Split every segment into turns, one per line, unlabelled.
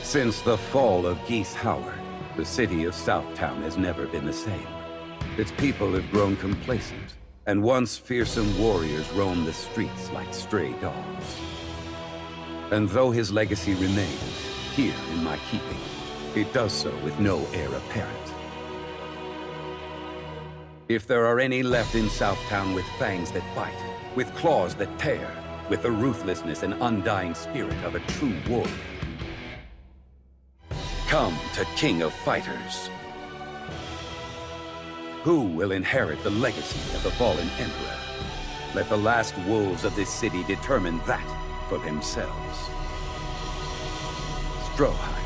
Since the fall of Geese Howard, the city of Southtown has never been the same. Its people have grown complacent, and once fearsome warriors roam the streets like stray dogs. And though his legacy remains here in my keeping, it does so with no heir apparent. If there are any left in Southtown with fangs that bite, with claws that tear, with the ruthlessness and undying spirit of a true warrior, come to King of Fighters. Who will inherit the legacy of the fallen Emperor? Let the last wolves of this city determine that for themselves. Stroheim.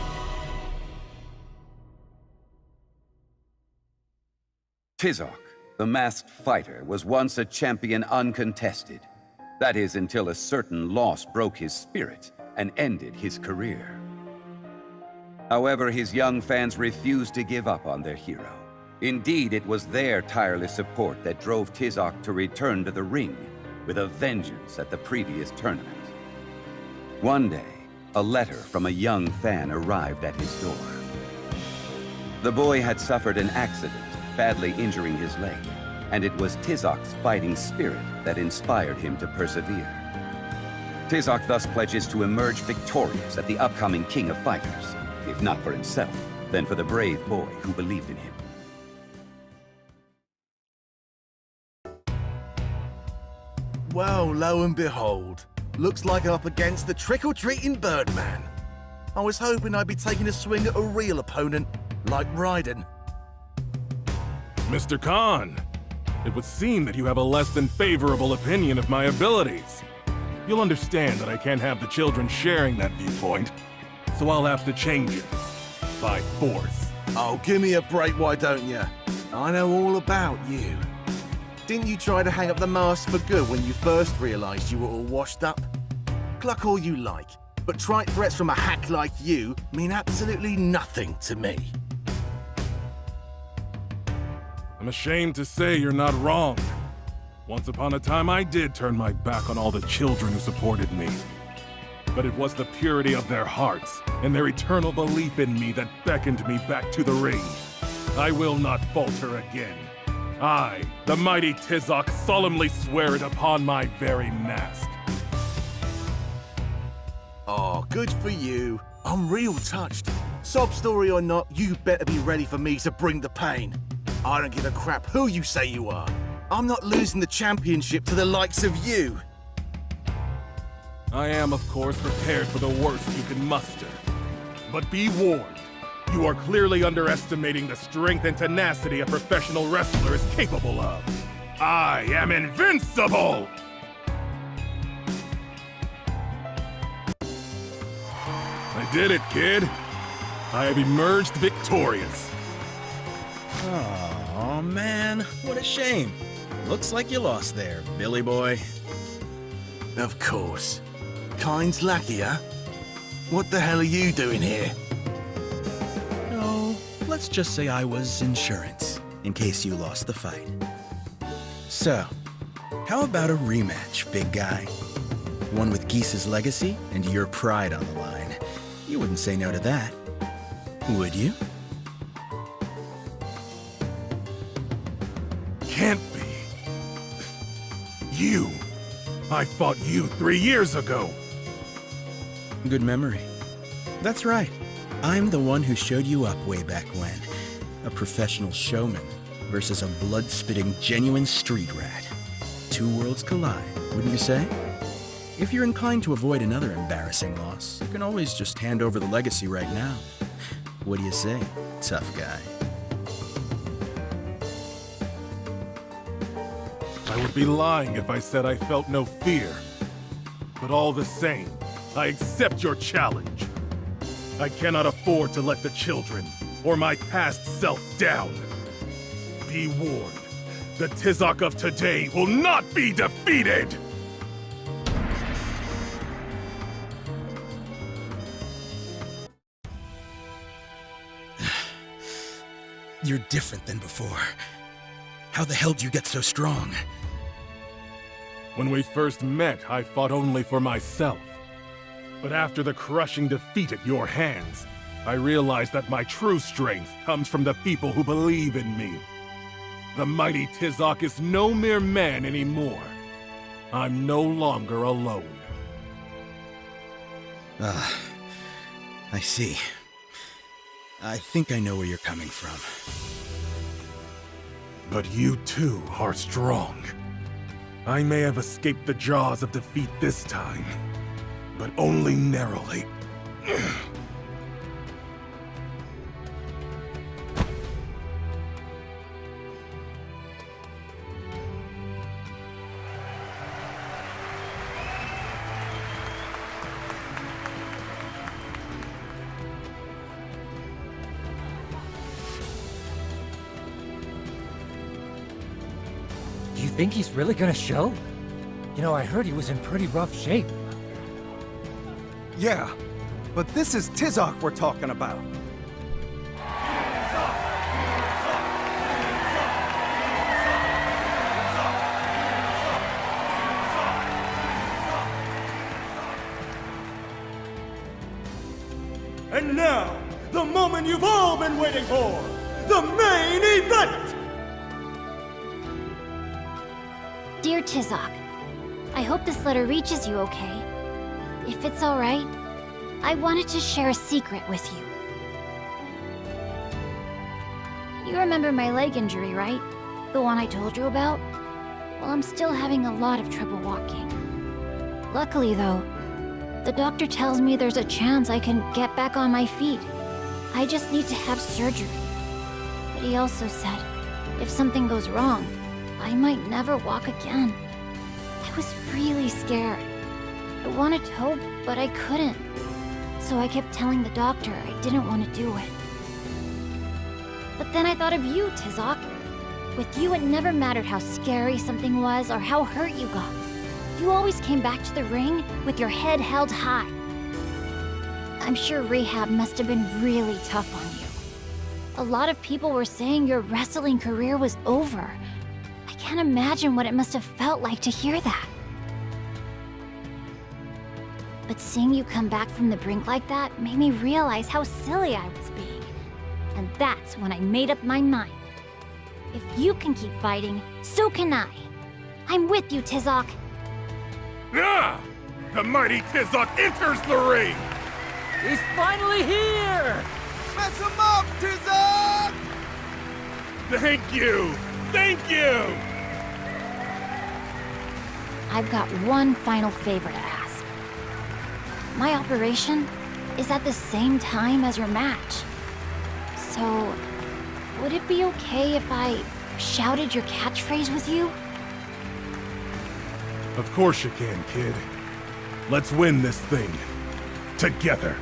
Tizoc, the masked fighter, was once a champion uncontested. That is until a certain loss broke his spirit and ended his career. However, his young fans refused to give up on their hero. Indeed, it was their tireless support that drove Tizoc to return to the ring with a vengeance at the previous tournament. One day, a letter from a young fan arrived at his door. The boy had suffered an accident, badly injuring his leg, and it was Tizoc's fighting spirit that inspired him to persevere. Tizoc thus pledges to emerge victorious at the upcoming King of Fighters, if not for himself, then for the brave boy who believed in him.
Well, lo and behold, looks like I'm up against the trick-or-treating Birdman. I was hoping I'd be taking a swing at a real opponent, like Raiden.
Mr. Khan, it would seem that you have a less than favorable opinion of my abilities. You'll understand that I can't have the children sharing that viewpoint, so I'll have to change it. By force.
Oh, give me a break, why don't you? I know all about you. Didn't you try to hang up the mask for good when you first realized you were all washed up? Cluck all you like, but trite threats from a hack like you mean absolutely nothing to me.
I'm ashamed to say you're not wrong. Once upon a time, I did turn my back on all the children who supported me. But it was the purity of their hearts and their eternal belief in me that beckoned me back to the ring. I will not falter again. I, the mighty Tizoc, solemnly swear it upon my very mask.
Oh, good for you. I'm real touched. Sob story or not, you better be ready for me to bring the pain. I don't give a crap who you say you are. I'm not losing the championship to the likes of you.
I am, of course, prepared for the worst you can muster. But be warned, you are clearly underestimating the strength and tenacity a professional wrestler is capable of. I am invincible! I did it, kid. I have emerged victorious.
Oh man, what a shame. Looks like you lost there, Billy boy.
Of course. Kind's lucky, huh? What the hell are you doing here?
Oh, let's just say I was insurance, in case you lost the fight. So, how about a rematch, big guy? One with Geese's legacy and your pride on the line. You wouldn't say no to that, would you?
Can't be. You. I fought you 3 years ago.
Good memory. That's right. I'm the one who showed you up way back when. A professional showman versus a blood-spitting, genuine street rat. Two worlds collide, wouldn't you say? If you're inclined to avoid another embarrassing loss, you can always just hand over the legacy right now. What do you say, tough guy?
I would be lying if I said I felt no fear. But all the same, I accept your challenge. I cannot afford to let the children or my past self down. Be warned, the Tizoc of today will not be defeated!
You're different than before. How the hell do you get so strong?
When we first met, I fought only for myself. But after the crushing defeat at your hands, I realized that my true strength comes from the people who believe in me. The mighty Tizoc is no mere man anymore. I'm no longer alone.
I see. I think I know where you're coming from.
But you too are strong. I may have escaped the jaws of defeat this time, but only narrowly.
Do you think he's really gonna show? You know, I heard he was in pretty rough shape.
Yeah, but this is Tizoc we're talking about.
And now, the moment you've all been waiting for! The main event!
Dear Tizoc, I hope this letter reaches you okay. If it's alright, I wanted to share a secret with you. You remember my leg injury, right? The one I told you about? Well, I'm still having a lot of trouble walking. Luckily, though, the doctor tells me there's a chance I can get back on my feet. I just need to have surgery. But he also said, if something goes wrong, I might never walk again. I was really scared. I wanted to hope, but I couldn't. So I kept telling the doctor I didn't want to do it. But then I thought of you, Tizoc. With you, it never mattered how scary something was or how hurt you got. You always came back to the ring with your head held high. I'm sure rehab must have been really tough on you. A lot of people were saying your wrestling career was over. I can't imagine what it must have felt like to hear that. But seeing you come back from the brink like that made me realize how silly I was being. And that's when I made up my mind. If you can keep fighting, so can I. I'm with you, Tizoc.
Ah! The mighty Tizoc enters the ring!
He's finally here!
Mess him up, Tizoc!
Thank you! Thank you!
I've got one final favor to ask. My operation is at the same time as your match. So, would it be okay if I shouted your catchphrase with you?
Of course you can, kid. Let's win this thing. Together.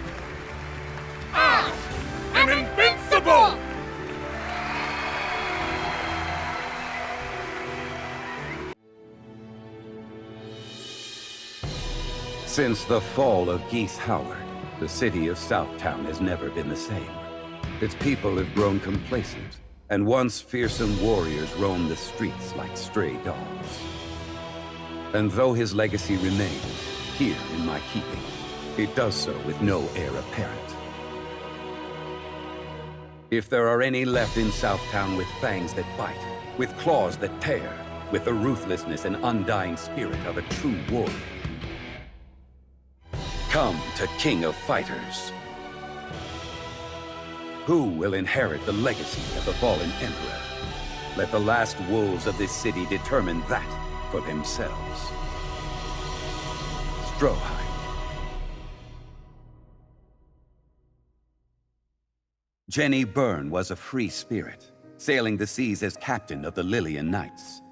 I'm invincible!
Since the fall of Geese Howard, the city of Southtown has never been the same. Its people have grown complacent, and once fearsome warriors roam the streets like stray dogs. And though his legacy remains here in my keeping, it does so with no heir apparent. If there are any left in Southtown with fangs that bite, with claws that tear, with the ruthlessness and undying spirit of a true warrior, come to King of Fighters. Who will inherit the legacy of the fallen Emperor? Let the last wolves of this city determine that for themselves. Stroheim. Jenny Byrne was a free spirit, sailing the seas as captain of the Lillian Knights.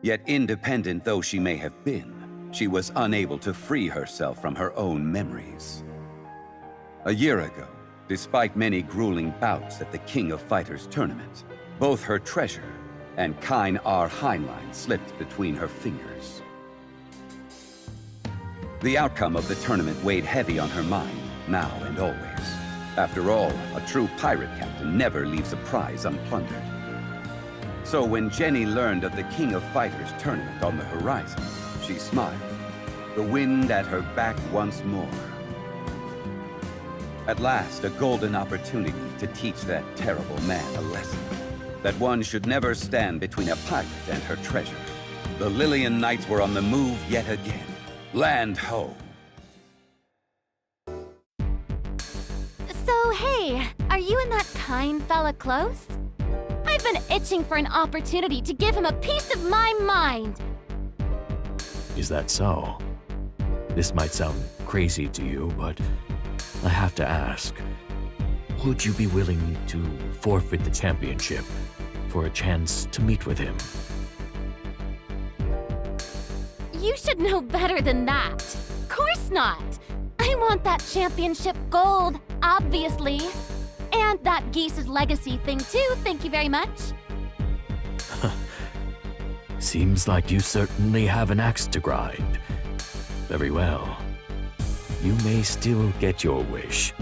Yet independent though she may have been, she was unable to free herself from her own memories. A year ago, despite many grueling bouts at the King of Fighters tournament, both her treasure and Kine R. Heinlein slipped between her fingers. The outcome of the tournament weighed heavy on her mind, now and always. After all, a true pirate captain never leaves a prize unplundered. So when Jenny learned of the King of Fighters tournament on the horizon, she smiled. the wind at her back once more. At last, a golden opportunity to teach that terrible man a lesson. That one should never stand between a pirate and her treasure. The Lillian Knights were on the move yet again. Land ho!
So, hey, are you and that kind fella close? I've been itching for an opportunity to give him a piece of my mind.
Is that so? This might sound crazy to you, but I have to ask. Would you be willing to forfeit the championship for a chance to meet with him?
You should know better than that. Course not. I want that championship gold, obviously. And that Geese's legacy thing too, thank you very much.
Seems like you certainly have an axe to grind. Very well. You may still get your wish.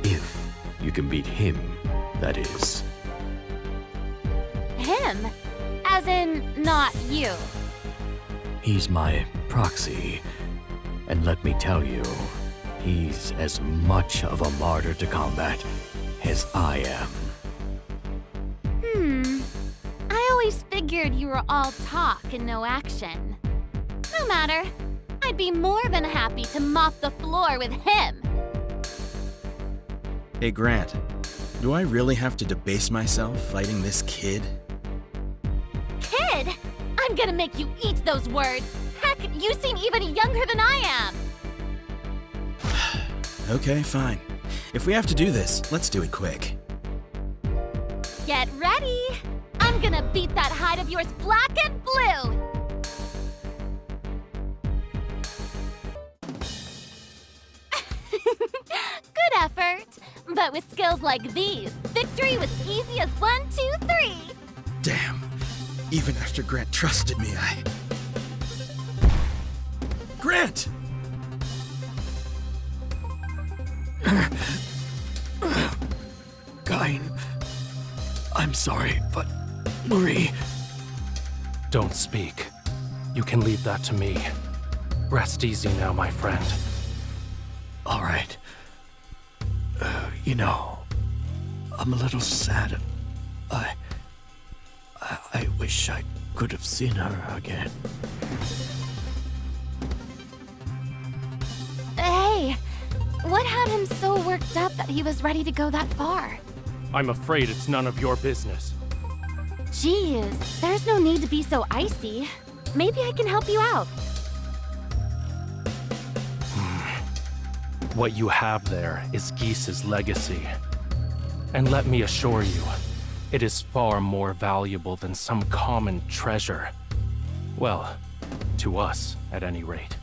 If you can beat him, that is.
Him? As in, not you.
He's my proxy. And let me tell you, he's as much of a martyr to combat as I am.
I always figured you were all talk and no action. No matter. I'd be more than happy to mop the floor with him.
Hey, Grant. Do I really have to debase myself fighting this kid?
Kid? I'm gonna make you eat those words. Heck, you seem even younger than I am.
Okay, fine. If we have to do this, let's do it quick.
Get ready. I'm gonna beat that hide of yours black and blue. Good effort. But with skills like these, victory was easy as 1, 2, 3.
Damn. Even after Grant trusted me, Grant!
Kain, I'm sorry, but Marie...
Don't speak. You can leave that to me. Rest easy now, my friend.
All right. You know, I'm a little sad. I wish I could have seen her again.
Hey, what had him so worked up that he was ready to go that far?
I'm afraid it's none of your business.
Jeez, there's no need to be so icy. Maybe I can help you out.
What you have there is Geese's legacy. And let me assure you, it is far more valuable than some common treasure. Well, to us, at any rate.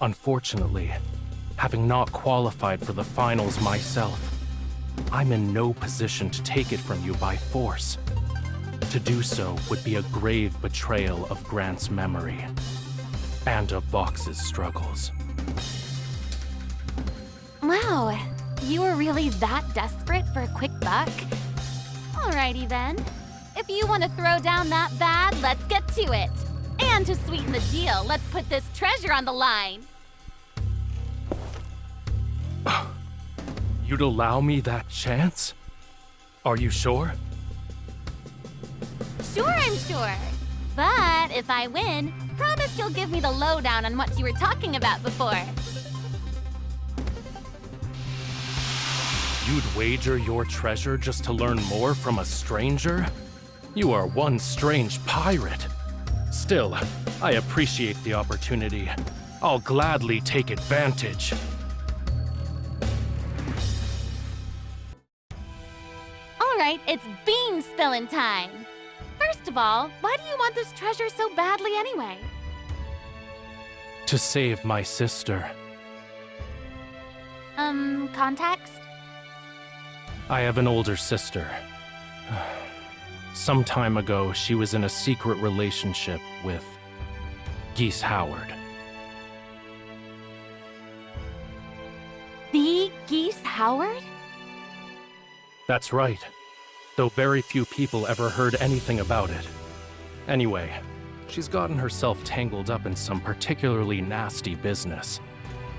Unfortunately, having not qualified for the finals myself, I'm in no position to take it from you by force. To do so would be a grave betrayal of Grant's memory, and of Vox's struggles.
Wow, you were really that desperate for a quick buck? Alrighty then. If you want to throw down that bad, let's get to it. And to sweeten the deal, let's put this treasure on the line.
You'd allow me that chance? Are you sure?
Sure, I'm sure. But if I win, promise you'll give me the lowdown on what you were talking about before.
You'd wager your treasure just to learn more from a stranger? You are one strange pirate. Still, I appreciate the opportunity. I'll gladly take advantage.
Alright, it's bean spilling time. First of all, why do you want this treasure so badly anyway?
To save my sister.
Context?
I have an older sister. Some time ago, she was in a secret relationship with Geese Howard.
The Geese Howard?
That's right. Though very few people ever heard anything about it. Anyway, She's gotten herself tangled up in some particularly nasty business.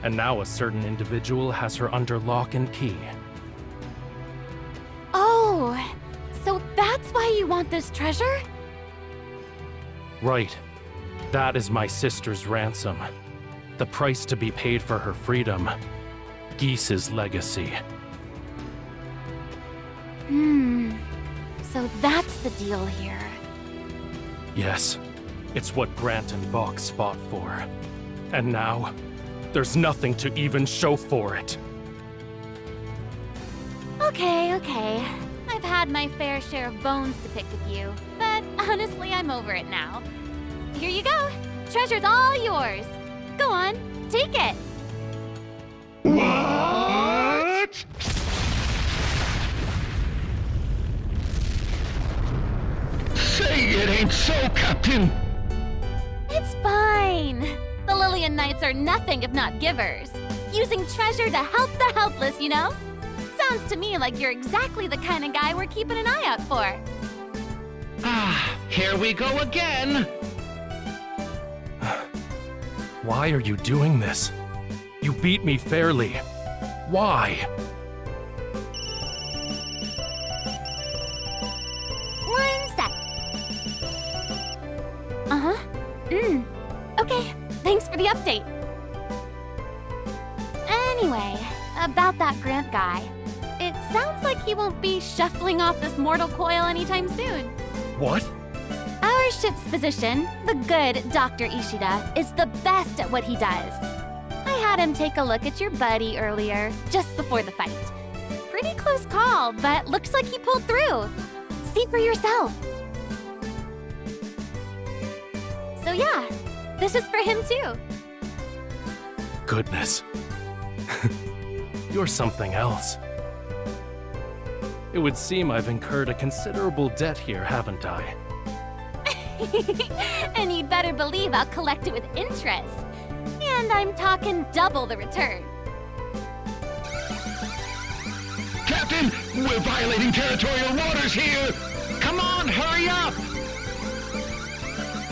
And now a certain individual has her under lock and key.
Oh, so that's why you want this treasure?
Right. That is my sister's ransom. The price to be paid for her freedom. Geese's legacy.
So that's the deal here.
Yes. It's what Grant and Vox fought for. And now, there's nothing to even show for it.
Okay. I've had my fair share of bones to pick with you, but honestly, I'm over it now. Here you go. Treasure's all yours. Go on, take it.
What? Say it ain't so, Captain!
It's fine. The Lillian Knights are nothing if not givers. Using treasure to help the helpless, you know? Sounds to me like you're exactly the kind of guy we're keeping an eye out for.
Ah, here we go again!
Why are you doing this? You beat me fairly. Why?
One sec. Okay, thanks for the update. Anyway, about that Grant guy. It sounds like he won't be shuffling off this mortal coil anytime soon.
What?
Our ship's physician, the good Dr. Ishida, is the best at what he does. I had him take a look at your buddy earlier, just before the fight. Pretty close call, but looks like he pulled through. See for yourself. So yeah, this is for him too.
Goodness. You're something else. It would seem I've incurred a considerable debt here, haven't I?
And you'd better believe I'll collect it with interest. And I'm talking double the return.
Captain, we're violating territorial waters here! Come on, hurry up!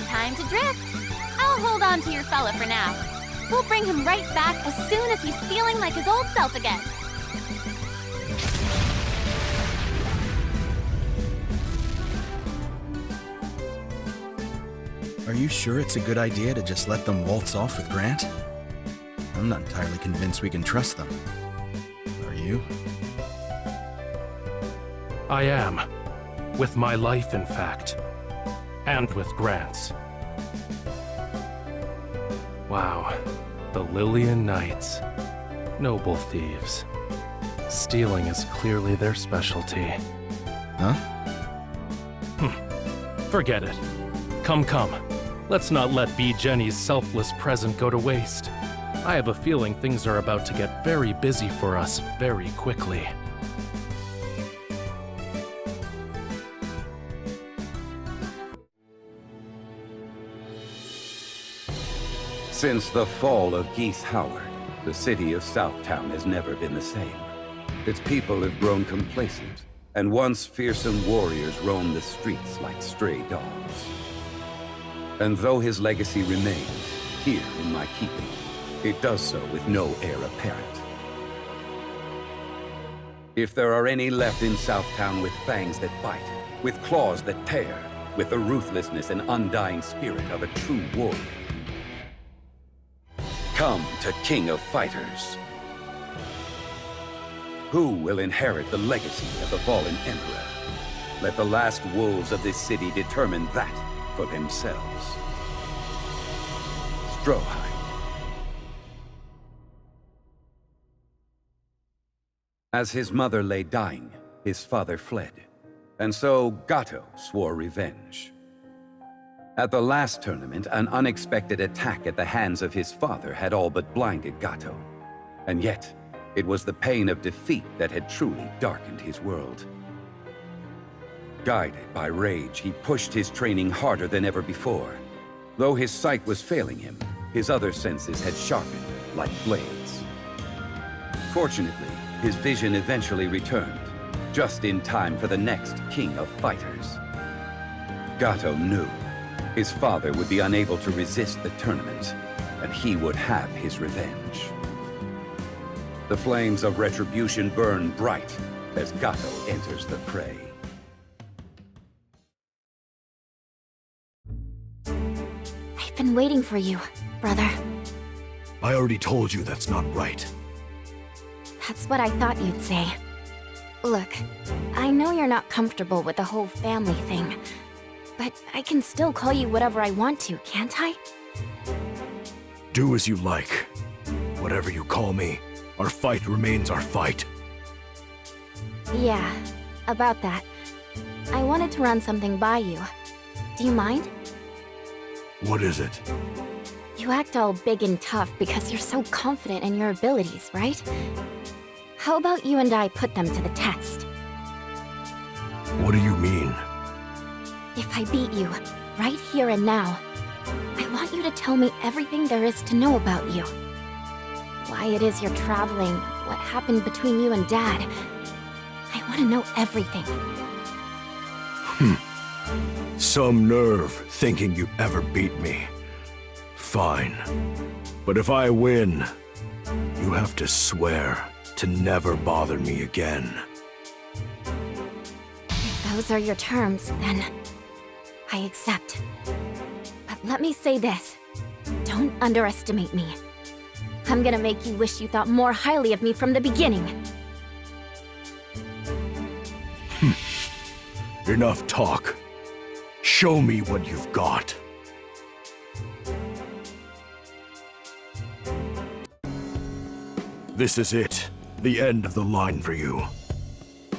Time to drift. I'll hold on to your fella for now. We'll bring him right back as soon as he's feeling like his old self again.
Are you sure it's a good idea to just let them waltz off with Grant? I'm not entirely convinced we can trust them. Are you?
I am. With my life, in fact. And with Grant's. Wow. The Lillian Knights. Noble thieves. Stealing is clearly their specialty.
Huh?
Forget it. Come. Let's not let B. Jenny's selfless present go to waste. I have a feeling things are about to get very busy for us very quickly.
Since the fall of Geese Howard, the city of Southtown has never been the same. Its people have grown complacent, and once fearsome warriors roam the streets like stray dogs. And though his legacy remains here in my keeping, it does so with no heir apparent. If there are any left in Southtown with fangs that bite, with claws that tear, with the ruthlessness and undying spirit of a true warrior, come to King of Fighters. Who will inherit the legacy of the fallen Emperor? Let the last wolves of this city determine that for themselves. Stroheim. As his mother lay dying, his father fled, and so Gato swore revenge. At the last tournament, an unexpected attack at the hands of his father had all but blinded Gato. And yet, it was the pain of defeat that had truly darkened his world. Guided by rage, he pushed his training harder than ever before. Though his sight was failing him, his other senses had sharpened like blades. Fortunately, his vision eventually returned, just in time for the next King of Fighters. Gato knew His father would be unable to resist the tournament, and he would have his revenge. The flames of retribution burn bright as Gato enters the fray.
I've been waiting for you, brother.
I already told you that's not right.
That's what I thought you'd say. Look, I know you're not comfortable with the whole family thing, but I can still call you whatever I want to, can't I?
Do as you like. Whatever you call me, our fight remains our fight.
Yeah, about that. I wanted to run something by you. Do you mind?
What is it?
You act all big and tough because you're so confident in your abilities, right? How about you and I put them to the test?
What do you mean?
If I beat you, right here and now, I want you to tell me everything there is to know about you. Why it is you're traveling, what happened between you and Dad. I want to know everything.
Some nerve thinking you'd ever beat me. Fine. But if I win, you have to swear to never bother me again.
If those are your terms, then I accept. But let me say this. Don't underestimate me. I'm gonna make you wish you thought more highly of me from the beginning.
Enough talk. Show me what you've got. This is it. The end of the line for you.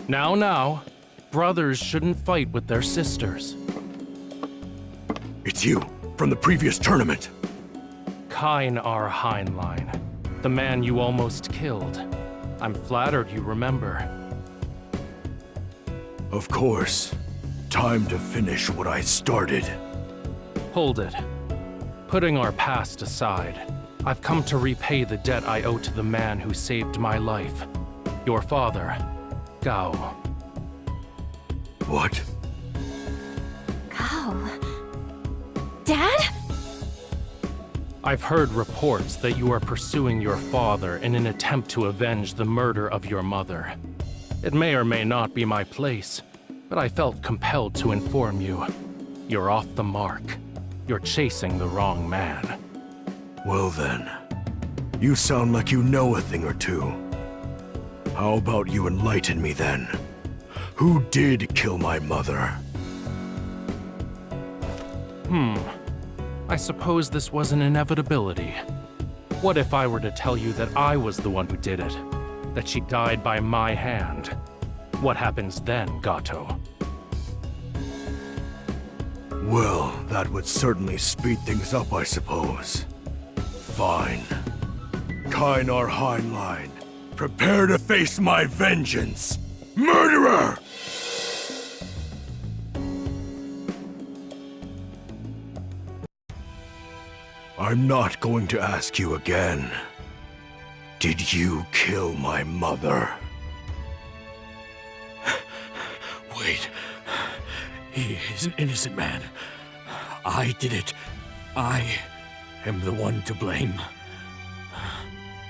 Now, brothers shouldn't fight with their sisters.
It's you, from the previous tournament.
Einar Heinlein, the man you almost killed. I'm flattered you remember.
Of course. Time to finish what I started.
Hold it. Putting our past aside, I've come to repay the debt I owe to the man who saved my life. Your father, Gao.
What?
Gao? Dad?
I've heard reports that you are pursuing your father in an attempt to avenge the murder of your mother. It may or may not be my place, but I felt compelled to inform you. You're off the mark. You're chasing the wrong man.
Well then, you sound like you know a thing or two. How about you enlighten me then? Who did kill my mother?
I suppose this was an inevitability. What if I were to tell you that I was the one who did it? That she died by my hand? What happens then, Gato?
Well, that would certainly speed things up, I suppose. Fine. Einar Heinlein, prepare to face my vengeance! Murderer! I'm not going to ask you again. Did you kill my mother?
Wait. He is an innocent man. I did it. I am the one to blame.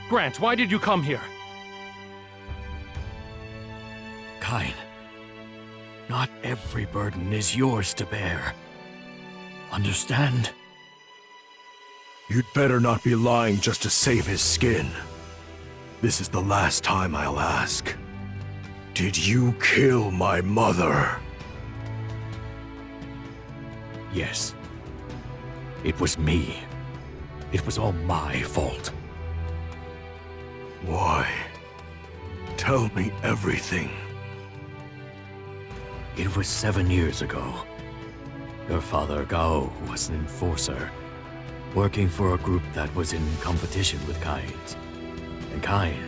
Grant, why did you come here?
Kain, not every burden is yours to bear. Understand?
You'd better not be lying just to save his skin. This is the last time I'll ask. Did you kill my mother?
Yes. It was me. It was all my fault.
Why? Tell me everything.
It was 7 years ago. Your father, Gao, was an enforcer, working for a group that was in competition with Kain's. And Kain,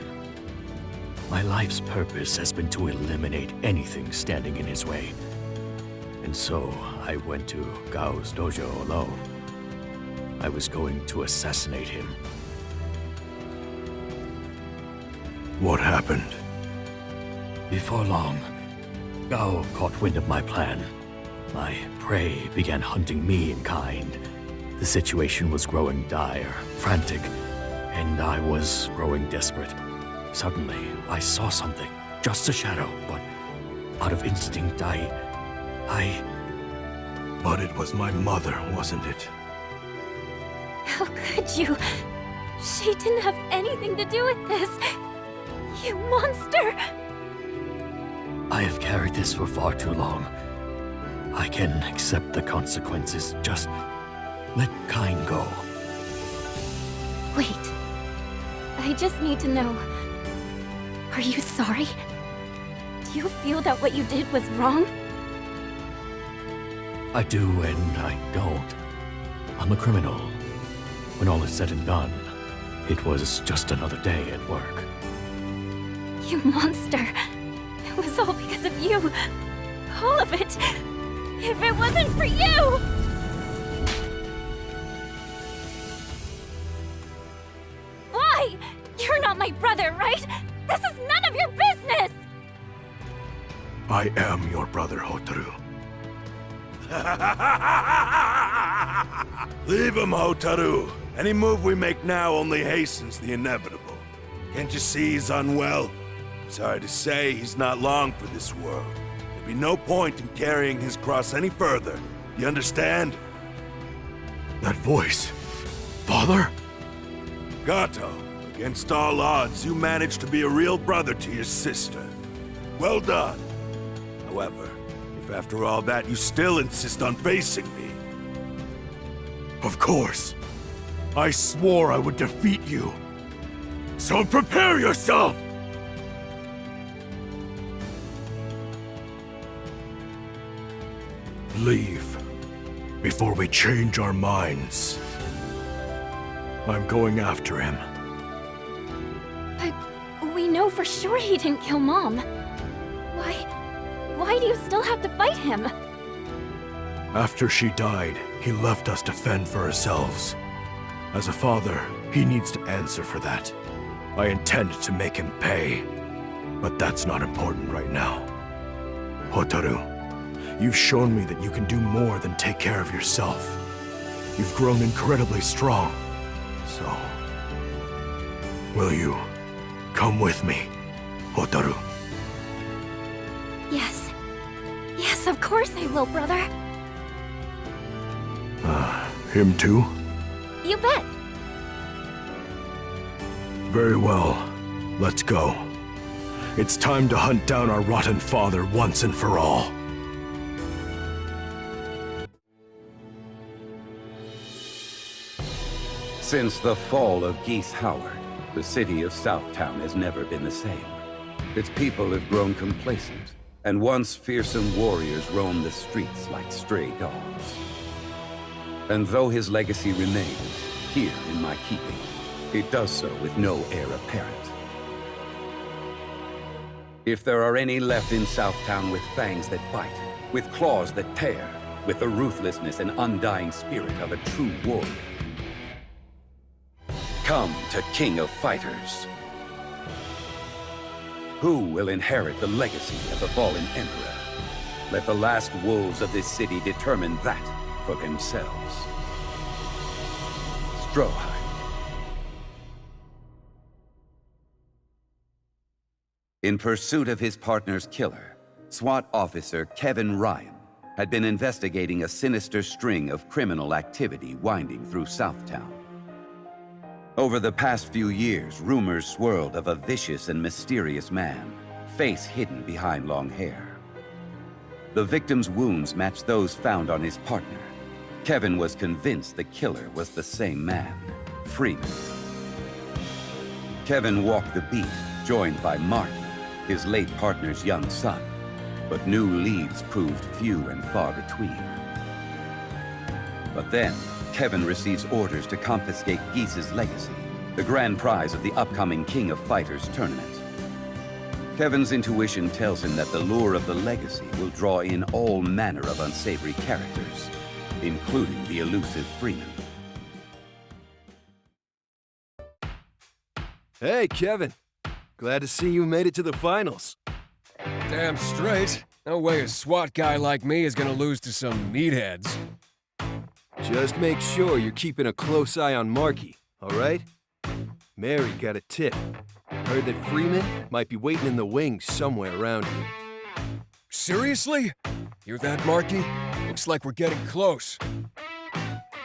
my life's purpose has been to eliminate anything standing in his way. And so, I went to Gao's dojo alone. I was going to assassinate him.
What happened?
Before long, Gao caught wind of my plan. My prey began hunting me in kind. The situation was growing dire, frantic, and I was growing desperate. Suddenly, I saw something, just a shadow, but out of instinct,
But it was my mother, wasn't it?
How could you? She didn't have anything to do with this. You monster!
I have carried this for far too long. I can accept the consequences. Just let Kain go.
Wait. I just need to know. Are you sorry? Do you feel that what you did was wrong?
I do and I don't. I'm a criminal. When all is said and done, it was just another day at work.
You monster! It was all because of you! All of it! If it wasn't for you! Why? You're not my brother, right? This is none of your business!
I am your brother, Hotaru.
Leave him, Hotaru. Any move we make now only hastens the inevitable. Can't you see he's unwell? Sorry to say, he's not long for this world. There'd be no point in carrying his cross any further. You understand?
That voice. Father?
Gato, against all odds, you managed to be a real brother to your sister. Well done. However, if after all that you still insist on facing me...
Of course. I swore I would defeat you. So prepare yourself! Leave, before we change our minds. I'm going after him.
But we know for sure he didn't kill Mom. Why do you still have to fight him?
After she died, he left us to fend for ourselves. As a father, he needs to answer for that. I intend to make him pay. But that's not important right now. Hotaru, you've shown me that you can do more than take care of yourself. You've grown incredibly strong. So... will you come with me, Hotaru?
Yes. Yes, of course I will, brother.
Him too?
You bet.
Very well. Let's go. It's time to hunt down our rotten father once and for all.
Since the fall of Geese Howard, the city of Southtown has never been the same. Its people have grown complacent, and once fearsome warriors roam the streets like stray dogs. And though his legacy remains here in my keeping, it does so with no heir apparent. If there are any left in Southtown with fangs that bite, with claws that tear, with the ruthlessness and undying spirit of a true warrior, come to King of Fighters. Who will inherit the legacy of the fallen Emperor? Let the last wolves of this city determine that for themselves. Stroheim. In pursuit of his partner's killer, SWAT officer Kevin Rian had been investigating a sinister string of criminal activity winding through Southtown. Over the past few years, rumors swirled of a vicious and mysterious man, face hidden behind long hair. The victim's wounds matched those found on his partner. Kevin was convinced the killer was the same man, Freeman. Kevin walked the beat, joined by Marty, his late partner's young son, but new leads proved few and far between. But then, Kevin receives orders to confiscate Geese's legacy, the grand prize of the upcoming King of Fighters tournament. Kevin's intuition tells him that the lure of the legacy will draw in all manner of unsavory characters, including the elusive Freeman.
Hey, Kevin. Glad to see you made it to the finals.
Damn straight.
No way a SWAT guy like me is gonna lose to some meatheads.
Just make sure you're keeping a close eye on Marky, all right? Mary got a tip. Heard that Freeman might be waiting in the wings somewhere around here.
Seriously? Hear that, Marky? Looks like we're getting close.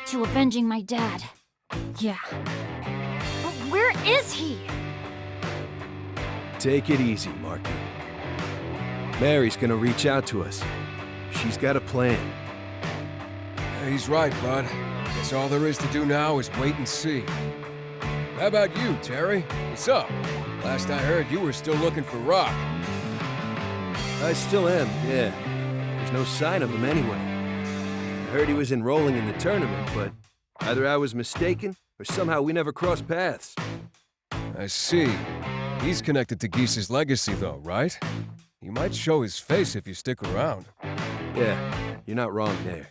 To avenging my dad.
Yeah. But where is he?
Take it easy, Marky. Mary's gonna reach out to us. She's got a plan.
He's right, bud. Guess all there is to do now is wait and see. How about you, Terry? What's up? Last I heard, you were still looking for Rock.
I still am, yeah. There's no sign of him anywhere. I heard he was enrolling in the tournament, but either I was mistaken, or somehow we never crossed paths.
I see. He's connected to Geese's legacy, though, right? He might show his face if you stick around.
Yeah, you're not wrong there.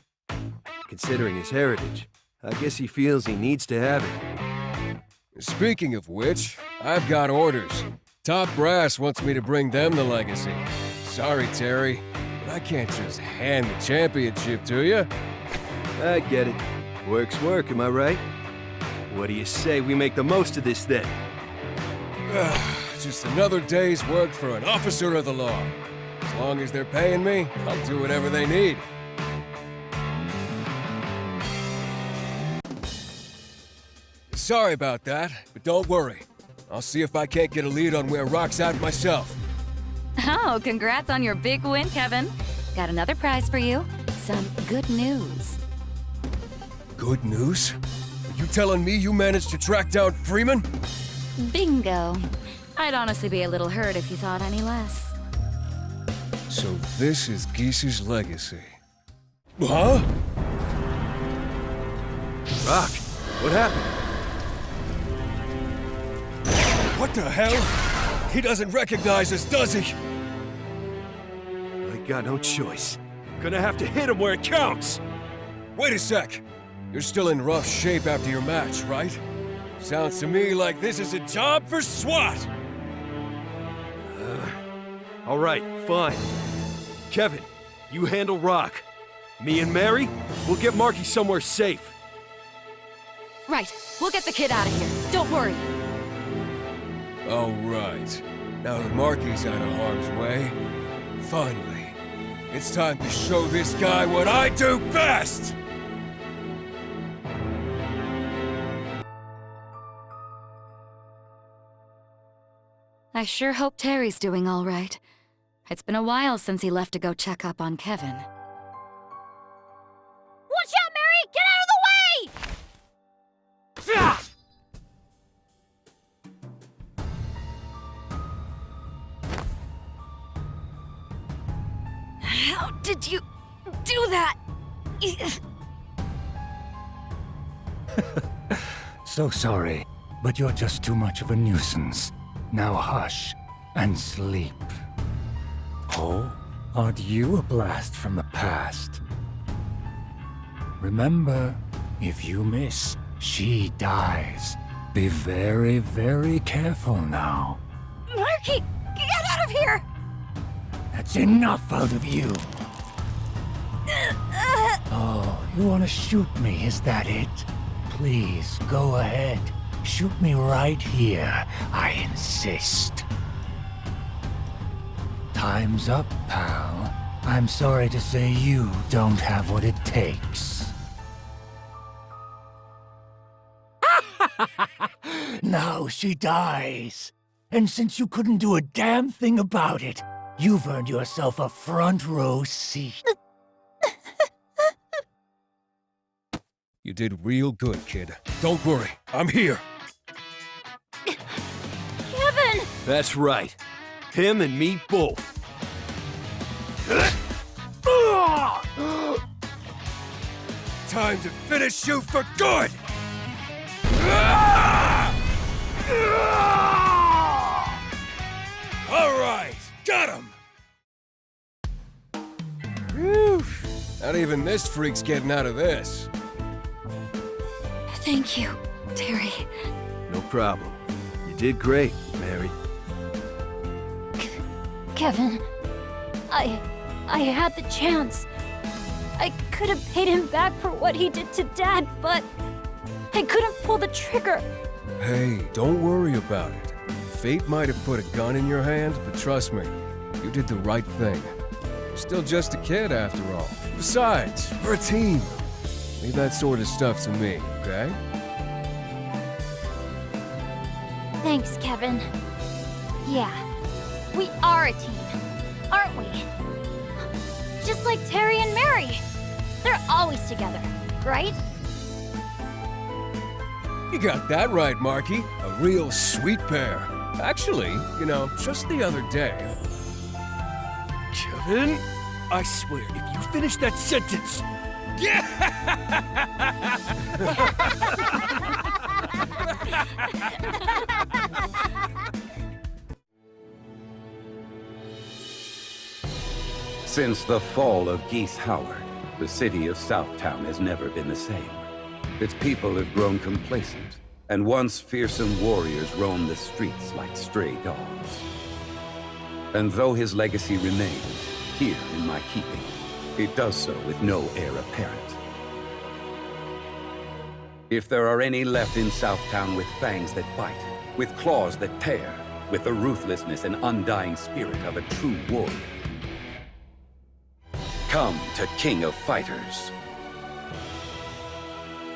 Considering his heritage, I guess he feels he needs to have it.
Speaking of which, I've got orders. Top brass wants me to bring them the legacy. Sorry, Terry, but I can't just hand the championship to you.
I get it. Work's work, am I right? What do you say we make the most of this, then?
Just another day's work for an officer of the law. As long as they're paying me, I'll do whatever they need. Sorry about that, but don't worry. I'll see if I can't get a lead on where Rock's at myself.
Oh, congrats on your big win, Kevin. Got another prize for you. Some good news.
Good news? Are you telling me you managed to track down Freeman?
Bingo. I'd honestly be a little hurt if you thought any less.
So this is Geese's legacy. Huh?
Rock, what happened?
What the hell? He doesn't recognize us, does he?
I got no choice. Gonna have to hit him where it counts!
Wait a sec. You're still in rough shape after your match, right? Sounds to me like this is a job for SWAT!
All right, fine. Kevin, you handle Rock. Me and Mary, we'll get Marky somewhere safe.
Right. We'll get the kid out of here. Don't worry.
All right. Now that Marky's out of harm's way, finally, it's time to show this guy what I do best!
I sure hope Terry's doing all right. It's been a while since he left to go check up on Kevin.
Watch out, Mary! Get out of the way!
How did you do that?
So sorry, but you're just too much of a nuisance. Now hush and sleep. Oh, aren't you a blast from the past? Remember, if you miss, she dies. Be very, very careful now.
Marky, get out of here!
That's enough out of you. Oh, you want to shoot me, is that it? Please, go ahead. Shoot me right here, I insist. Time's up, pal. I'm sorry to say you don't have what it takes. Now she dies. And since you couldn't do a damn thing about it, you've earned yourself a front row seat.
You did real good, kid. Don't worry, I'm here.
Kevin!
That's right. Him and me both.
Time to finish you for good! All right, got him! Whew. Not even this freak's getting out of this.
Thank you, Terry.
No problem. You did great, Mary.
Kevin,
I had the chance. I could have paid him back for what he did to Dad, but I couldn't pull the trigger.
Hey, don't worry about it. Fate might have put a gun in your hand, but trust me, you did the right thing. You're still just a kid after all. Besides, we're a team. Leave that sort of stuff to me, okay?
Thanks, Kevin. Yeah, we are a team, aren't we? Just like Terry and Mary. They're always together, right?
You got that right, Marky. A real sweet pair. Actually, you know, just the other day...
Kevin, I swear, if you finish that sentence...
Since the fall of Geese Howard, the city of Southtown has never been the same. Its people have grown complacent, and once fearsome warriors roam the streets like stray dogs. And though his legacy remains here in my keeping, it does so with no heir apparent. If there are any left in Southtown with fangs that bite, with claws that tear, with the ruthlessness and undying spirit of a true warrior, come to King of Fighters.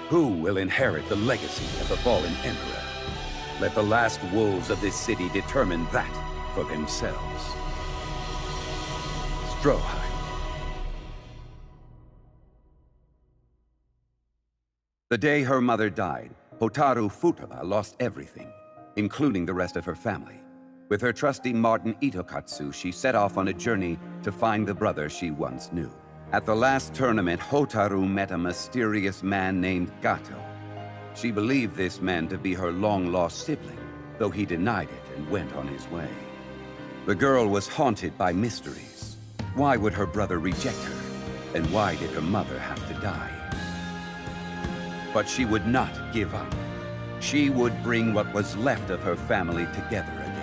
Who will inherit the legacy of the fallen Emperor? Let the last wolves of this city determine that for themselves. Stroheim. The day her mother died, Hotaru Futaba lost everything, including the rest of her family. With her trusty Martin Itokatsu, she set off on a journey to find the brother she once knew. At the last tournament, Hotaru met a mysterious man named Gato. She believed this man to be her long-lost sibling, though he denied it and went on his way. The girl was haunted by mysteries. Why would her brother reject her? And why did her mother have to die? But she would not give up. She would bring what was left of her family together again.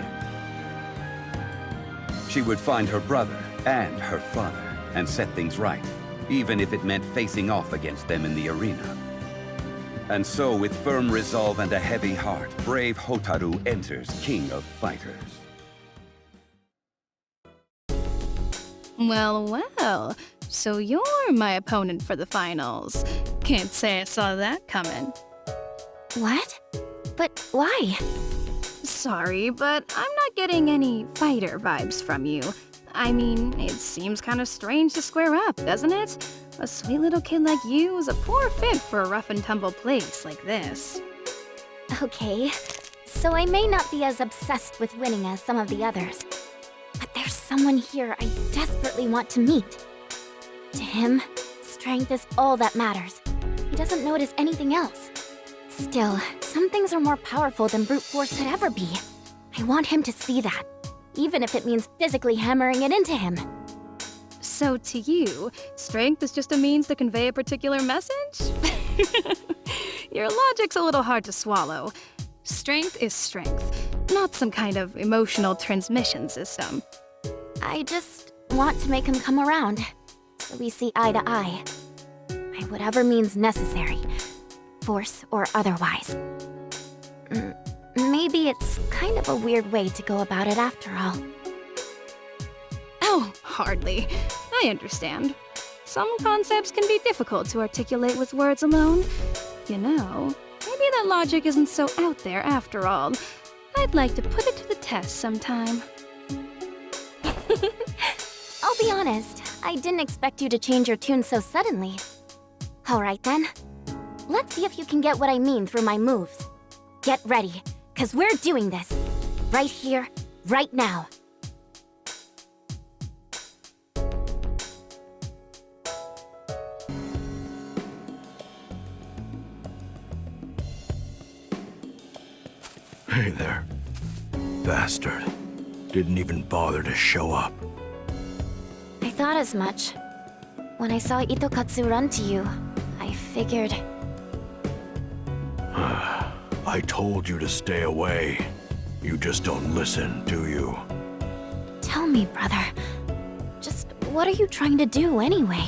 She would find her brother and her father and set things right, even if it meant facing off against them in the arena. And so, with firm resolve and a heavy heart, brave Hotaru enters King of Fighters.
Well, well, so you're my opponent for the finals. Can't say I saw that coming.
What? But why?
Sorry, but I'm not getting any fighter vibes from you. I mean, it seems kind of strange to square up, doesn't it? A sweet little kid like you is a poor fit for a rough-and-tumble place like this.
Okay, so I may not be as obsessed with winning as some of the others. But there's someone here I desperately want to meet. To him, strength is all that matters. He doesn't notice anything else. Still, some things are more powerful than brute force could ever be. I want him to see that, even if it means physically hammering it into him.
So to you, strength is just a means to convey a particular message? Your logic's a little hard to swallow. Strength is strength, not some kind of emotional transmission system.
I just want to make him come around, so we see eye to eye. By whatever means necessary, force or otherwise. Maybe it's kind of a weird way to go about it after all.
Oh, hardly. I understand. Some concepts can be difficult to articulate with words alone. You know, maybe that logic isn't so out there after all. I'd like to put it to the test sometime.
I'll be honest, I didn't expect you to change your tune so suddenly. Alright then. Let's see if you can get what I mean through my moves. Get ready, 'cause we're doing this. Right here, right now.
Hey there. Bastard. Didn't even bother to show up.
I thought as much. When I saw Itokatsu run to you, I figured...
I told you to stay away. You just don't listen, do you?
Tell me, brother. Just What are you trying to do, anyway?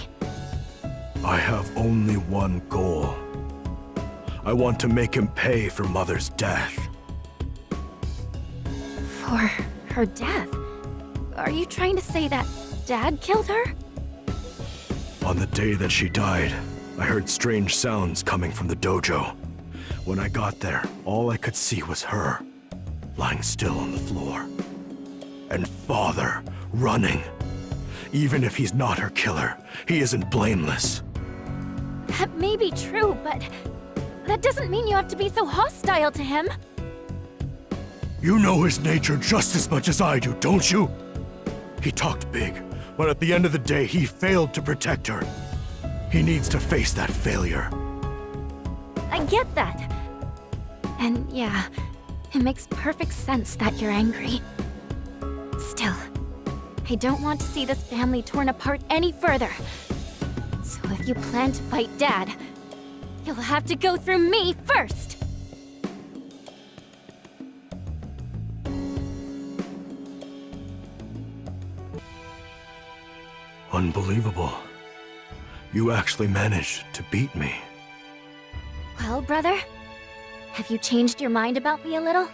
I have only one goal. I want to make him pay for Mother's death.
For her death? Are you trying to say that Dad killed her?
On the day that she died, I heard strange sounds coming from the dojo. When I got there, all I could see was her, lying still on the floor. And Father, running. Even if he's not her killer, he isn't blameless.
That may be true, but that doesn't mean you have to be so hostile to him.
You know his nature just as much as I do, don't you? He talked big, but at the end of the day, he failed to protect her. He needs to face that failure.
I get that. And yeah, it makes perfect sense that you're angry. Still, I don't want to see this family torn apart any further. So if you plan to fight Dad, you'll have to go through me first!
Unbelievable. You actually managed to beat me.
Well, brother? Have you changed your mind about me a little?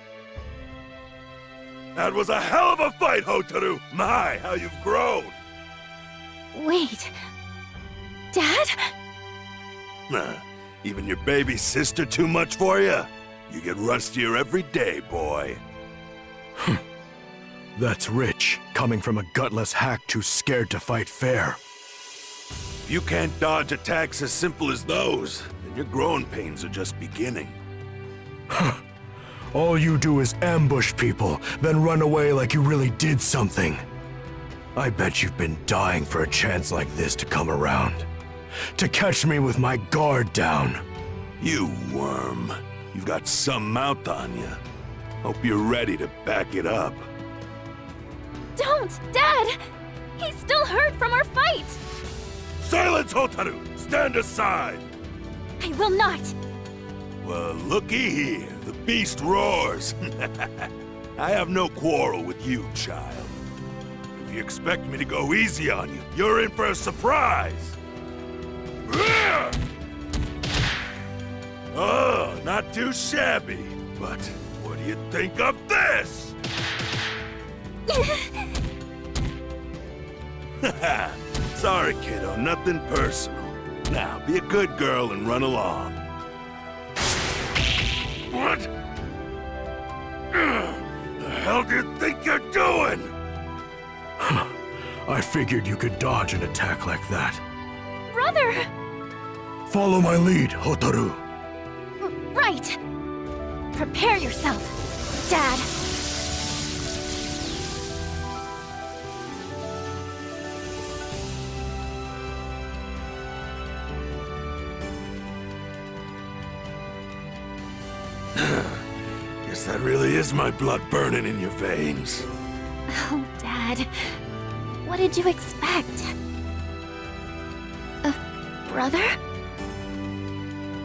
That was a hell of a fight, Hotaru! My, how you've grown!
Wait... Dad?
Even your baby sister too much for you? You get rustier every day, boy.
That's rich, coming from a gutless hack too scared to fight fair.
If you can't dodge attacks as simple as those, then your growing pains are just beginning.
All you do is ambush people, then run away like you really did something. I bet you've been dying for a chance like this to come around. To catch me with my guard down.
You worm. You've got some mouth on you. Hope you're ready to back it up.
Don't, Dad! He's still hurt from our fight!
Silence, Hotaru! Stand aside!
I will not!
Well, looky here. The beast roars. I have no quarrel with you, child. If you expect me to go easy on you, you're in for a surprise! Oh, not too shabby. But what do you think of this? Sorry, kiddo, nothing personal. Now, be a good girl and run along. What? The hell do you think you're doing?
I figured you could dodge an attack like that.
Brother!
Follow my lead, Hotaru.
Right! Prepare yourself, Dad.
Guess that really is my blood burning in your veins.
Oh, Dad. What did you expect? A brother?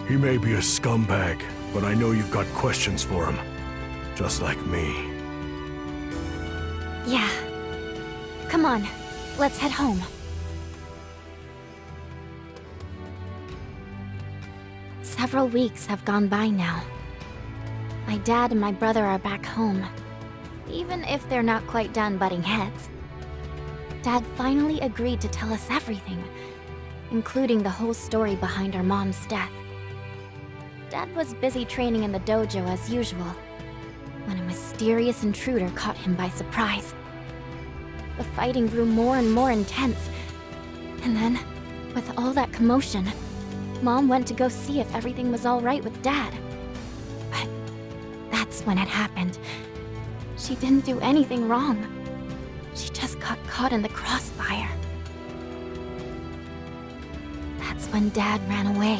He may be a scumbag, but I know you've got questions for him. Just like me.
Yeah. Come on, let's head home. Several weeks have gone by now. My dad and my brother are back home. Even if they're not quite done butting heads. Dad finally agreed to tell us everything, including the whole story behind our mom's death. Dad was busy training in the dojo as usual, when a mysterious intruder caught him by surprise. The fighting grew more and more intense, and then, with all that commotion, Mom went to go see if everything was all right with Dad. But that's when it happened. She didn't do anything wrong. She just got caught in the crossfire. That's when Dad ran away.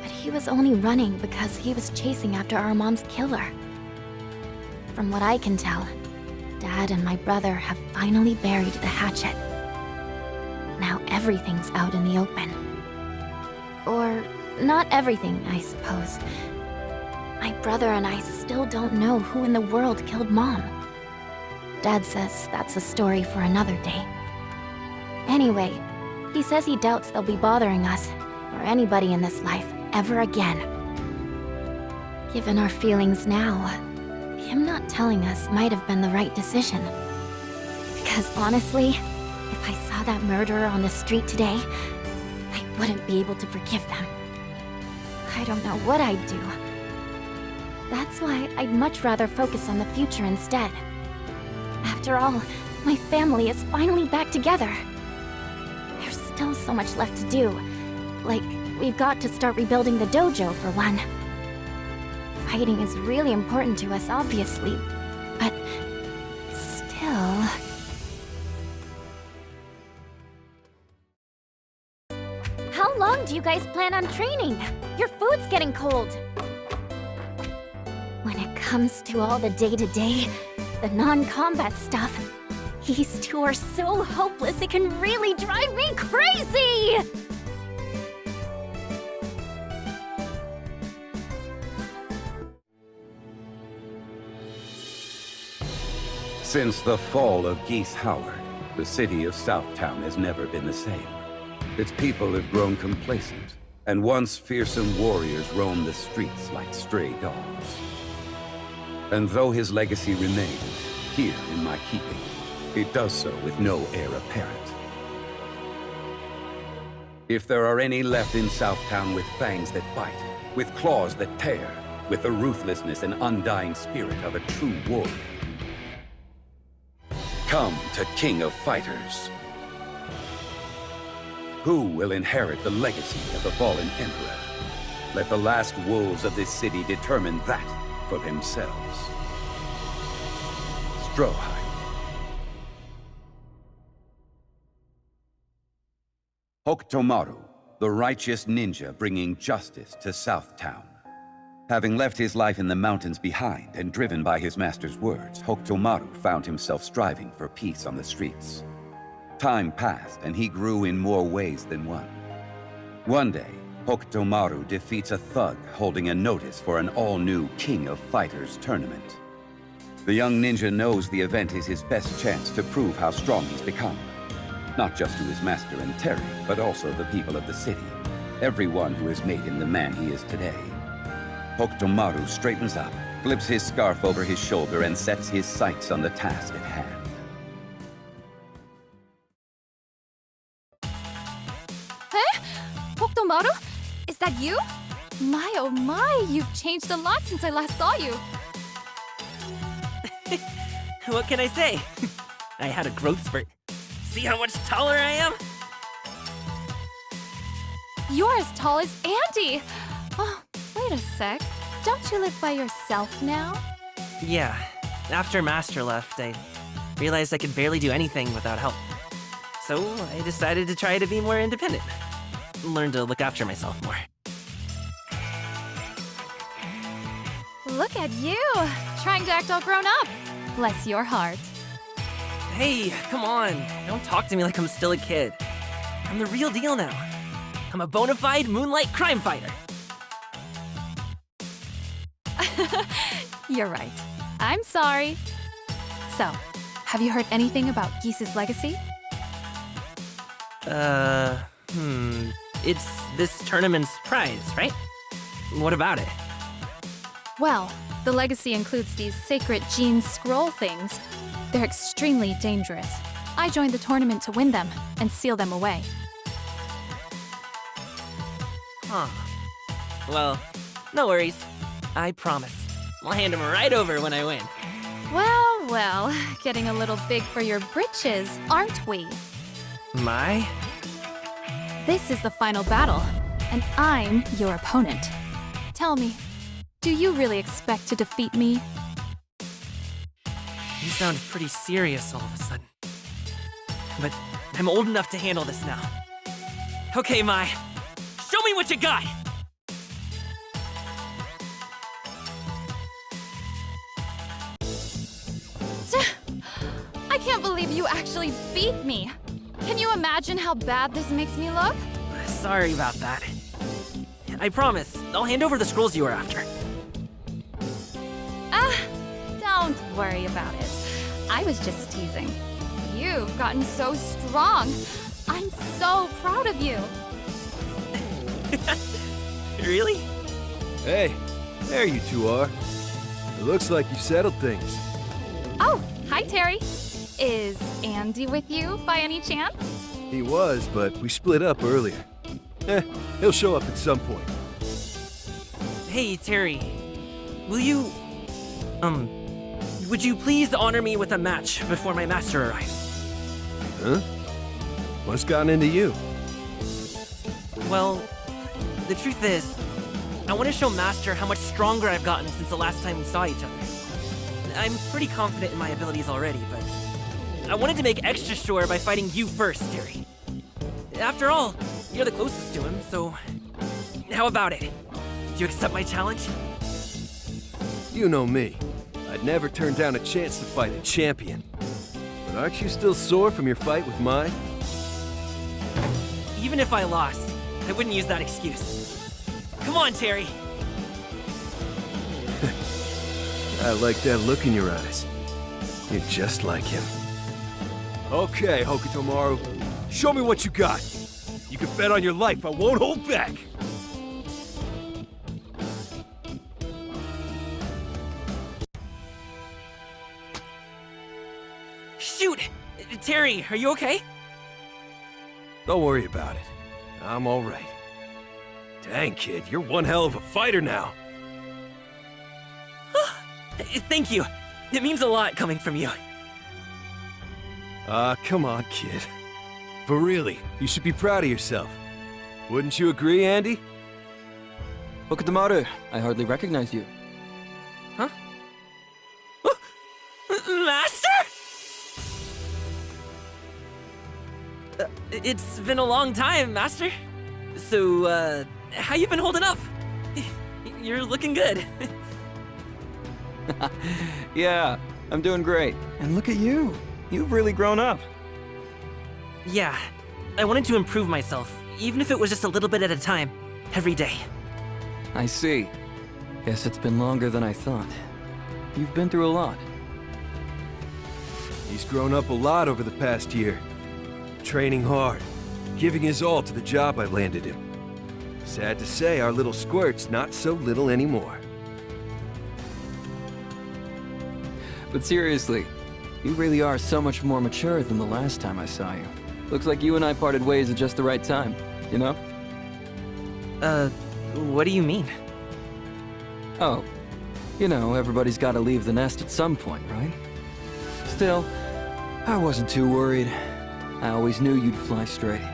But he was only running because he was chasing after our mom's killer. From what I can tell, Dad and my brother have finally buried the hatchet. Now everything's out in the open. Or not everything, I suppose. My brother and I still don't know who in the world killed Mom. Dad says that's a story for another day. Anyway, he says he doubts they'll be bothering us, or anybody in this life, ever again. Given our feelings now, him not telling us might have been the right decision. Because honestly, if I saw that murderer on the street today, I wouldn't be able to forgive them. I don't know what I'd do. That's why I'd much rather focus on the future instead. After all, my family is finally back together. There's still so much left to do. Like, we've got to start rebuilding the dojo for one. Fighting is really important to us, obviously, but still... How long do you guys plan on training? Your food's getting cold. When it comes to all the day-to-day, the non-combat stuff, these two are so hopeless it can really drive me crazy!
Since the fall of Geese Howard, the city of Southtown has never been the same. Its people have grown complacent, and once fearsome warriors roam the streets like stray dogs. And though his legacy remains here in my keeping, it does so with no heir apparent. If there are any left in Southtown with fangs that bite, with claws that tear, with the ruthlessness and undying spirit of a true warrior, come to King of Fighters. Who will inherit the legacy of the fallen Emperor? Let the last wolves of this city determine that for themselves. Stroheim. Hokutomaru, the righteous ninja bringing justice to Southtown. Having left his life in the mountains behind and driven by his master's words, Hokutomaru found himself striving for peace on the streets. Time passed, and he grew in more ways than one. One day, Hokutomaru defeats a thug holding a notice for an all-new King of Fighters tournament. The young ninja knows the event is his best chance to prove how strong he's become. Not just to his master and Terry, but also the people of the city. Everyone who has made him the man he is today. Hokutomaru straightens up, flips his scarf over his shoulder, and sets his sights on the task at hand.
Hokutomaru? Is that you? My oh my, you've changed a lot since I last saw you.
What can I say? I had a growth spurt. See how much taller I am?
You're as tall as Andy! Oh, wait a sec. Don't you live by yourself now?
Yeah. After Master left, I realized I could barely do anything without help. So I decided to try to be more independent. Learn to look after myself more.
Look at you! Trying to act all grown up. Bless your heart.
Hey, come on. Don't talk to me like I'm still a kid. I'm the real deal now. I'm a bona fide moonlight crime fighter.
You're right. I'm sorry. So, have you heard anything about Geese's legacy?
It's this tournament's prize, right? What about it?
Well, the legacy includes these sacred gene scroll things. They're extremely dangerous. I joined the tournament to win them and seal them away.
Huh. Well, no worries. I promise. I'll hand them right over when I win.
Well, well, getting a little big for your britches, aren't we?
My?
This is the final battle, and I'm your opponent. Tell me, do you really expect to defeat me?
You sound pretty serious all of a sudden. But I'm old enough to handle this now. Okay, Mai. Show me what you got!
I can't believe you actually beat me. Can you imagine how bad this makes me look?
Sorry about that. I promise, I'll hand over the scrolls you were after.
Don't worry about it. I was just teasing. You've gotten so strong. I'm so proud of you.
Really?
Hey, there you two are. It looks like you settled things.
Oh, hi, Terry. Is Andy with you by any chance?
He was, but we split up earlier. He'll show up at some point.
Hey, Terry. Will you... would you please honor me with a match before my master arrives?
Huh? What's gotten into you?
Well, the truth is, I want to show Master how much stronger I've gotten since the last time we saw each other. I'm pretty confident in my abilities already, but I wanted to make extra sure by fighting you first, Terry. After all, you're the closest to him, so how about it? Do you accept my challenge?
You know me. I'd never turn down a chance to fight a champion. But aren't you still sore from your fight with mine?
Even if I lost, I wouldn't use that excuse. Come on, Terry!
I like that look in your eyes. You're just like him. Okay, Hokutomaru. Show me what you got. You can bet on your life I won't hold back.
Shoot! Terry, are you okay?
Don't worry about it. I'm all right. Dang, kid, you're one hell of a fighter now.
Thank you. It means a lot coming from you.
Come on, kid. But really, you should be proud of yourself. Wouldn't you agree, Andy?
Hokutomaru, I hardly recognize you.
Huh? Master? It's been a long time, Master. So, how you been holding up? You're looking good.
Yeah, I'm doing great. And look at you. You've really grown up.
Yeah, I wanted to improve myself, even if it was just a little bit at a time, every day.
I see. Guess it's been longer than I thought. You've been through a lot.
He's grown up a lot over the past year. Training hard, giving his all to the job I landed him. Sad to say, our little squirt's not so little anymore.
But seriously, you really are so much more mature than the last time I saw you. Looks like you and I parted ways at just the right time, you know?
What do you mean?
Oh, you know, everybody's gotta leave the nest at some point, right? Still, I wasn't too worried. I always knew you'd fly straight.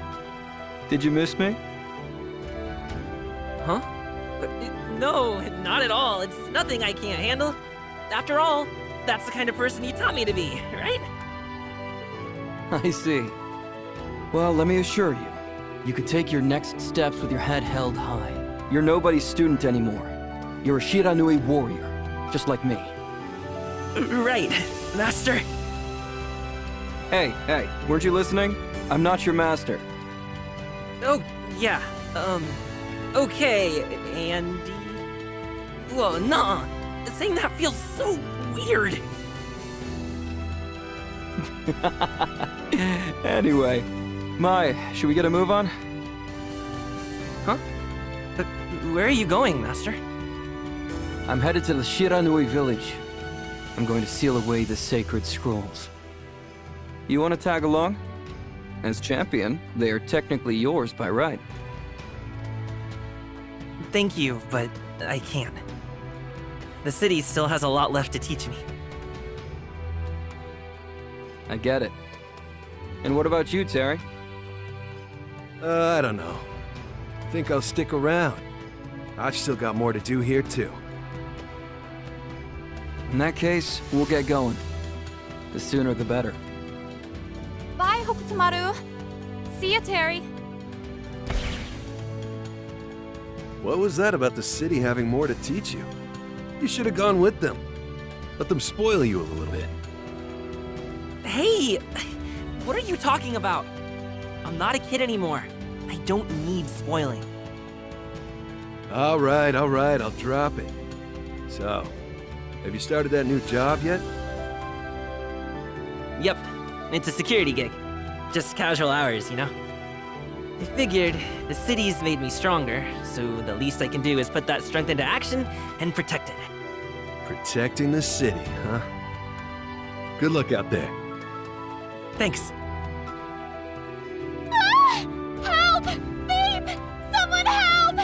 Did you miss me?
Huh? No, not at all. It's nothing I can't handle. After all, that's the kind of person you taught me to be, right?
I see. Well, let me assure you, you could take your next steps with your head held high. You're nobody's student anymore. You're a Shiranui warrior, just like me.
Right, Master.
Hey, weren't you listening? I'm not your master.
Oh, yeah, okay, Andy... Whoa, nah, saying that feels so weird.
Anyway, Mai, should we get a move on?
Huh? Where are you going, Master?
I'm headed to the Shiranui village. I'm going to seal away the sacred scrolls. You want to tag along? As champion, they are technically yours by right.
Thank you, but I can't. The city still has a lot left to teach me.
I get it. And what about you, Terry?
I don't know. Think I'll stick around. I've still got more to do here, too.
In that case, we'll get going. The sooner the better.
Bye, Hokutomaru. See ya, Terry.
What was that about the city having more to teach you? You should have gone with them. Let them spoil you a little bit.
Hey! What are you talking about? I'm not a kid anymore. I don't need spoiling.
All right, I'll drop it. So, have you started that new job yet?
Yep, it's a security gig. Just casual hours, you know? I figured the city's made me stronger, so the least I can do is put that strength into action and protect it.
Protecting the city, huh? Good luck out there.
Thanks.
Help! Thief! Someone help!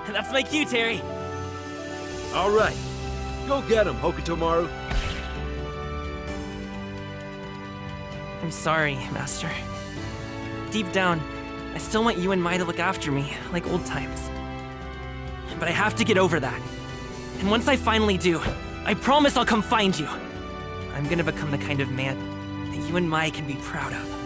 That's my cue, Terry.
All right. Go get him, Hokutomaru.
I'm sorry, Master. Deep down, I still want you and Mai to look after me, like old times. But I have to get over that. And once I finally do, I promise I'll come find you. I'm gonna become the kind of man that you and Mai can be proud of.